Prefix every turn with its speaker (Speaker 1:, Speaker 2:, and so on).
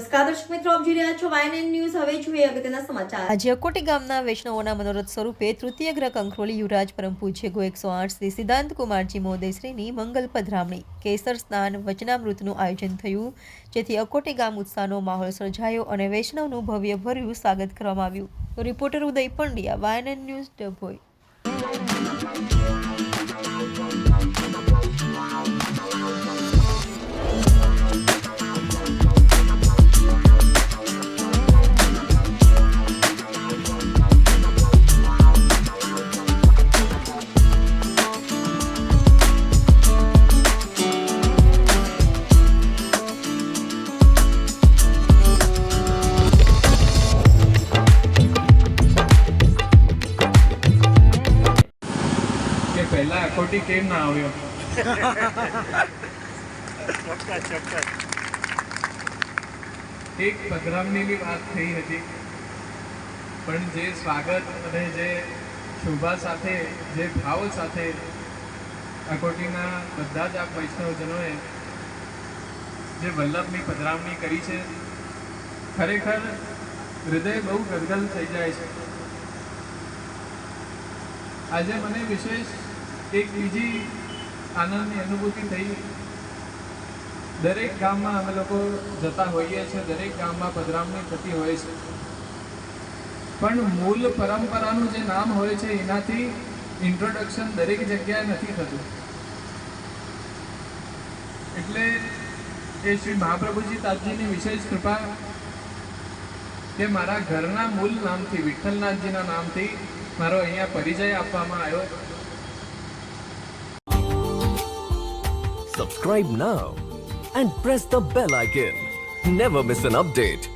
Speaker 1: નમસ્કાર દર્શક મિત્રો, આપ જોઈ રહ્યા છો YNN ન્યૂઝ. હવે જોઈએ અગત્યના સમાચાર.
Speaker 2: આજે અકોટી ગામના વૈષ્ણવોના મનોરથ સ્વરૂપે તૃતીય ગ્રહ કંખરોલી યુવરાજ પરમ પૂજ્ય ગો 108 શ્રી સિદ્ધાંત કુમારજી મહોદયશ્રીની મંગલ પધરામણી કેસર સ્નાન વચનામૃતનું આયોજન થયું, જેથી અકોટી ગામ ઉત્સાહનો માહોલ સર્જાયો અને વૈષ્ણવનું ભવ્ય ભર્યું સ્વાગત કરવામાં આવ્યું. રિપોર્ટર ઉદય પંડ્યા, YNN ન્યૂઝ, ડભોઈ.
Speaker 3: પહેલા અકોટી કેમ ના આવ્યો? એક પધરામણીની વાત થઈ હતી, પણ જે સ્વાગત અને જે શોભા સાથે, જે ભાવ સાથે અકોટીના બધા જ આપ વૈષ્ણવજનોએ જે વલ્લભની પધરામણી કરી છે, ખરેખર હૃદય બહુ ગદગદ થઈ જાય છે. આજે મને વિશેષ એક બીજી આનંદની અનુભૂતિ થઈ. દરેક ગામમાં અમે લોકો જતા હોઈએ છીએ, દરેક ગામમાં પધરામણી થતી હોય છે, પણ મૂળ પરંપરાનું જે નામ હોય છે એનાથી ઇન્ટ્રોડક્શન દરેક જગ્યાએ નથી થતું. એટલે એ શ્રી મહાપ્રભુજી તાતજીની વિશેષ કૃપા કે મારા ઘરના મૂળ નામથી, વિઠ્ઠલનાથજીના નામથી મારો અહીંયા પરિચય આપવામાં આવ્યો.
Speaker 4: Subscribe now and press the bell icon. Never miss an update.